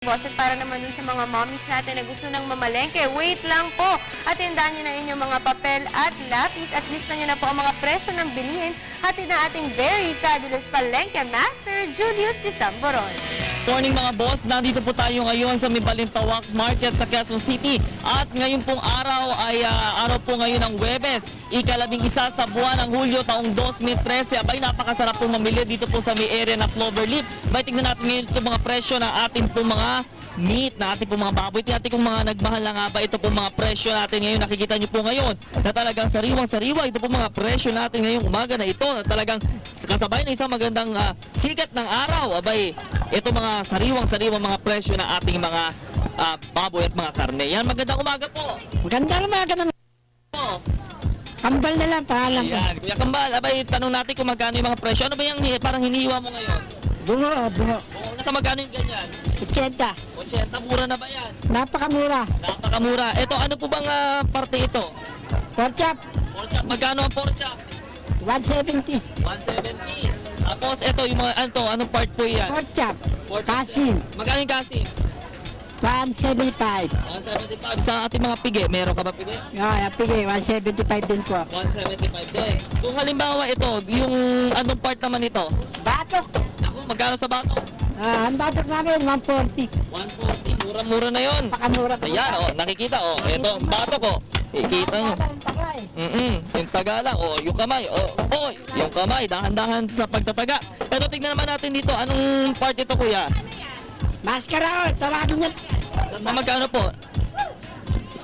Boss, at para naman dun sa mga mommies natin na gusto ng mamalengke, wait lang po. At tandaan nyo na inyong mga papel at lapis at lista nyo na po ang mga presyo ng bilihin hatid na ating very fabulous palengke master, Julius Disamboron. Morning mga boss, nandito po tayo ngayon sa Balintawak Market sa Quezon City. At ngayon pong araw ay araw po ngayon ng Huwebes, ika-11 sa buwan ng Hulyo taong 2013. Abay, napakasarap po mamili dito po sa may area na Cloverleaf. Abay, tingnan natin ngayon ito mga presyo ng ating po mga meat, na ating po mga baboy. Tingnan natin kung mga nagmahal na nga ba ito po mga presyo natin ngayon. Nakikita nyo po ngayon na talagang sariwang-sariwa ito po mga presyo natin ngayong umaga na ito. Na talagang kasabay na isang magandang sikat ng araw. Abay, ito mga sariwang-sariwang mga presyo na ating mga baboy at mga karne. Yan, magandang umaga po. Magandang umaga naman. Po. Kambal na lang, pangalan ko. Ayan, Kuya Kambal, abay, tanong natin kung magkano yung mga presyo. Ano ba yung parang hinihiwa mo ngayon? Bungo, bungo. Oo, nasa magkano yung ganyan? 80. 80, mura na ba yan? Napakamura. Napakamura. Ito, ano po bang parte ito? Pork chop, Pork chop. Magkano ang pork chop? 170. 170. Tapos ito, yung mga, ano to, anong part po yan? Pork chop, Pork chop. kasin, Magkano yung kasim? 175. 175. Sa ating mga pigi, meron ka ba pigi? Pigi, 175 din po. 175 din. Kung halimbawa ito, yung anong part naman ito? Batok. Ako, magkano sa batok? Ang batok namin, 140. 140. Mura-mura na yon. Napakamura po. Ayan, oh, nakikita, oh. Ito, ang batok, oh. Ikita nyo. Yung taga lang, oh, yung kamay, oh, yung kamay, dahan-dahan sa pagtataga. Pero tignan naman natin dito, anong part ito, kuya? Maskara, tawagin niya. Magkano po?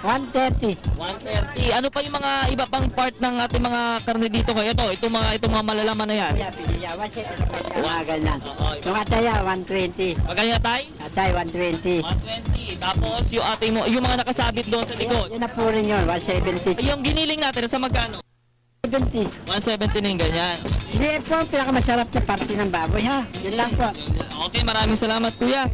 130. 130. Ano pa yung mga iba pang part ng ating mga karne dito kayo? Itong mga malalaman na yan. Pigi, 170. Mga ganyan. Oo, Yung ataya, 120. Magkano na tayo? Atay, 120. 120. Tapos yung ating yung mga nakasabit doon sa likod. Yan na po rin yun, 170. Yung giniling natin, sa magkano? 170. 170 na yung ganyan. Hindi po ang pinakamasarap na parte ng baboy, ha? Yun lang po. Okay, maraming salamat kuya.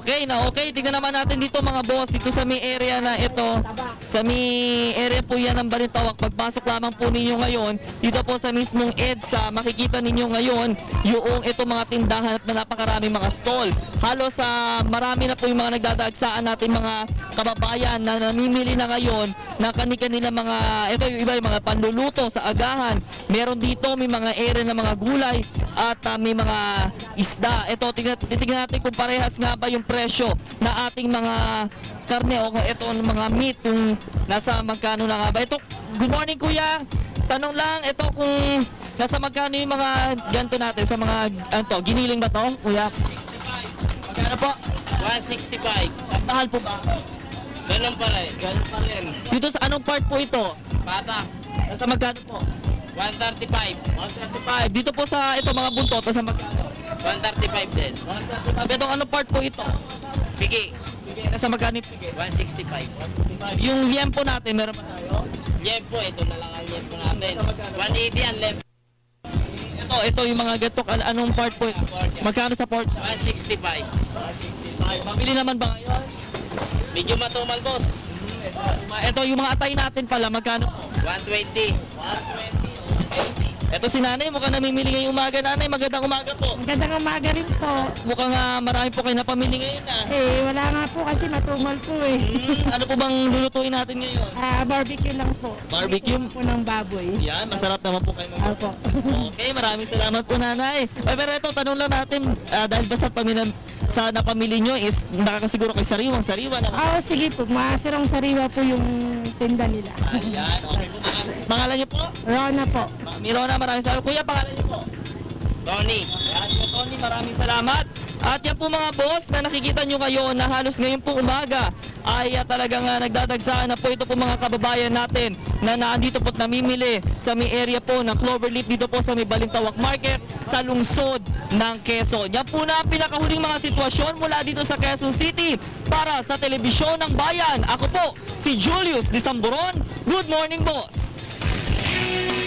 Okay. Tingnan naman natin dito mga boss, dito sa may area na ito. Sa may area po yan ng Balintawak. Pagpasok lamang po ninyo ngayon, dito po sa mismong EDSA, makikita ninyo ngayon yung ito mga tindahan at napakaraming mga stall. Halos marami na po yung mga nagdadagsaan natin mga kababayan na namimili na ngayon na kani-kanila mga, ito yung iba yung mga panluluto sa agahan. Meron dito, may mga area na mga gulay at may mga isda. Ito, tingnan natin kung parehas nga ba yung presyo na ating mga karne o ito mga meat yung nasa magkano na nga ba. Ito, good morning kuya. Tanong lang, ito kung nasa magkano yung mga ganito natin sa mga, giniling ba to kuya? Magkano po? 165. At mahal po ba? Ganun pa rin. Ganun pa rin. Dito sa anong part po ito? Pata. Nasa magkano po? 135. 135. Dito po sa ito mga buntot, nasa magkano? 135 din. 135. Ito anong part po ito? Pigi. Nasa magkano yung pigi? 165. Yung liempo natin, meron pa tayo? Lempo, ito na lang ang lempo natin. 180 ang lempo. Ito yung mga gatok, anong part po ito? Magkano sa port? 165. Mabili naman ba ngayon? Medyo matumal, boss. Ito yung mga atay natin pala, magkano po? 120. 120. Ito si nanay, mukhang namimili ngayong umaga. Nanay, magandang umaga po. Magandang umaga rin po. Mukhang marami po kayo napamili ngayon Wala nga po kasi matumal po eh. Ano po bang lulutuin natin ngayon? Barbecue lang po. Barbecue? Po ng baboy. Yan, masarap naman po kayo. Opo. Okay, maraming salamat po nanay. Pero ito, tanong lang natin, dahil ba sa napamili nyo is nakakasiguro kay sariwang-sariwa na. Sige po. Masarang sariwa po yung tinda nila. Ayan, okay po. Pangalan nyo po? Rona po. Mirona, maraming salamat. Kuya, pangalan nyo po? Tony. Yan, Kuya Tony, maraming salamat. At yan po mga boss na nakikita nyo ngayon na halos ngayon po umaga ay talagang nagdadagsaan na po ito po mga kababayan natin na naandito po at namimili sa may area po ng Cloverleaf dito po sa may Balintawak Market sa lungsod ng Quezon. Yan po na ang pinakahuling mga sitwasyon mula dito sa Quezon City para sa Telebisyon ng Bayan. Ako po si Julius Disamboron. Good morning boss!